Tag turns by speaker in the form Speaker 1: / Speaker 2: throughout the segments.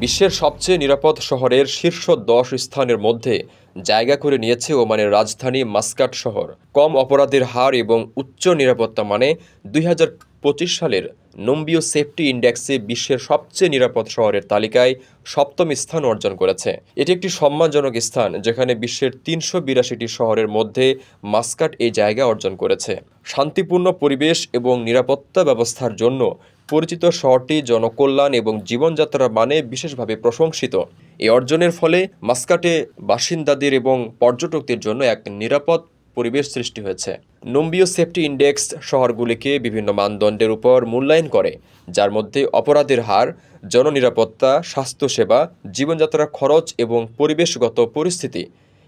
Speaker 1: বিশ্বের সবচেয়ে নিরাপদ শহরের শীর্ষ ১০ স্থানের মধ্যে জায়গা করে নিয়েছে ওমানের রাজধানী মাস্কাট শহর। কম অপরাধের হার এবং উচ্চ নিরাপত্তা মানে ২০২৫ সালের নম্বিও সেফটি ইন্ডেক্সে বিশ্বের সবচেয়ে নিরাপদ শহরের তালিকায় ৭ম স্থান অর্জন করেছে। এটি একটি সম্মানজনক স্থান যেখানে বিশ্বের ৩৮২টি শহরের মধ্যে মাস্কাট এই জায়গা অর্জন করেছে। শান্তিপূর্ণ পরিবেশ এবং নিরাপত্তা ব্যবস্থার জন্য পরিচিত শহরটি জনকল্যাণ এবং জীবনযাত্রার মানে বিশেষভাবে প্রশংসিত। এই অর্জনের ফলে মাস্কাটে বাসিন্দাদের এবং পর্যটকদের জন্য এক নিরাপদ পরিবেশ সৃষ্টি হয়েছে। নম্বিও সেফটি ইন্ডেক্স শহরগুলিকে বিভিন্ন মানদণ্ডের উপর মূল্যায়ন করে, যার মধ্যে অপরাধের হার, জননিরাপত্তা, স্বাস্থ্যসেবা, জীবনযাত্রার খরচ এবং পরিবেশগত পরিস্থিতি।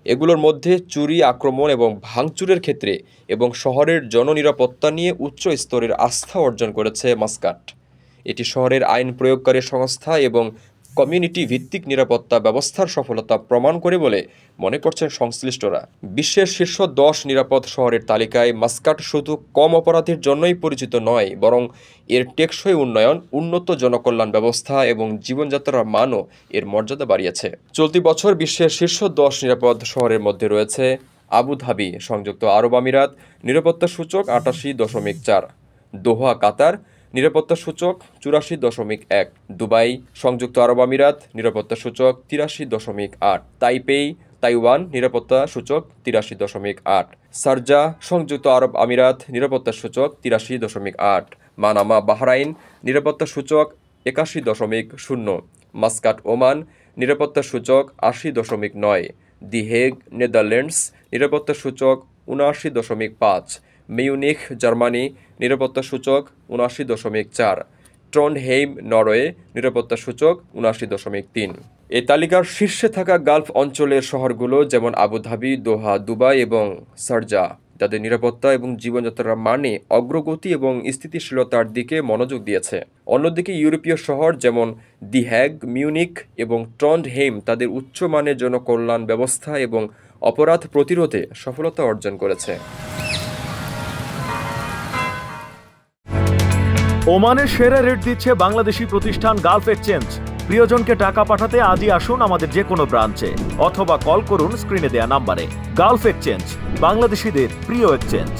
Speaker 1: এগুলোর মধ্যে চুরি, আক্রমণ এবং ভাঙচুরের ক্ষেত্রে এবং শহরের জননিরাপত্তা নিয়ে উচ্চ স্তরের আস্থা অর্জন করেছে মাস্কাট। এটি শহরের আইন প্রয়োগকারী সংস্থা এবং কমিউনিটি ভিত্তিক নিরাপত্তা ব্যবস্থার সফলতা প্রমাণ করে বলে মনে করছেন সংশ্লিষ্টরা। বিশ্বের শীর্ষ ১০ নিরাপদ শহরের তালিকায় মাস্কাট শুধু কম অপরাধের জন্যই পরিচিত নয়, বরং এর টেকসই উন্নয়ন, উন্নত জনকল্যাণ ব্যবস্থা এবং জীবনযাত্রার মানও এর মর্যাদা বাড়িয়েছে। চলতি বছর বিশ্বের শীর্ষ ১০ নিরাপদ শহরের মধ্যে রয়েছে আবুধাবি, সংযুক্ত আরব আমিরাত, নিরাপত্তা সূচক ৮৮.৪, দোহা, কাতার, নিরাপত্তা সূচক ৮৪.১, দুবাই, সংযুক্ত আরব আমিরাত, নিরাপত্তা সূচক ৮৩.৮, তাইপেই, তাইওয়ান, নিরাপত্তা সূচক ৮৩.৮, শারজাহ, সংযুক্ত আরব আমিরাত, নিরাপত্তা সূচক ৮৩.৮, মানামা, বাহরাইন, নিরাপত্তা সূচক ৮১.০, মাস্কাট, ওমান, নিরাপত্তা সূচক ৮০.৯, দি হেগ, নেদারল্যান্ডস, নিরাপত্তা সূচক ৭৯.৫, মিউনিখ, জার্মানি, নিরাপত্তা সূচক ৭৯.৪, ট্রন্ডহেইম, নরওয়ে, নিরাপত্তা সূচক ৭৯.৩। এই তালিকার শীর্ষে থাকা গালফ অঞ্চলের শহরগুলো যেমন আবুধাবি, দোহা, দুবাই এবং শারজাহ তাদের নিরাপত্তা এবং জীবনযাত্রার মানে, অগ্রগতি এবং স্থিতিশীলতার দিকে মনোযোগ দিয়েছে। অন্যদিকে ইউরোপীয় শহর যেমন দি হেগ, মিউনিখ এবং ট্রন্ডহেইম তাদের উচ্চমানের জনকল্যাণ ব্যবস্থা এবং অপরাধ প্রতিরোধে সফলতা অর্জন করেছে।
Speaker 2: ওমানের সেরা রেট দিচ্ছে বাংলাদেশি প্রতিষ্ঠান গালফ এক্সচেঞ্জ। প্রিয়জনকে টাকা পাঠাতে আজই আসুন আমাদের যে কোনো ব্রাঞ্চে অথবা কল করুন স্ক্রিনে দেয়া নাম্বারে। গালফ এক্সচেঞ্জ, বাংলাদেশিদের প্রিয় এক্সচেঞ্জ।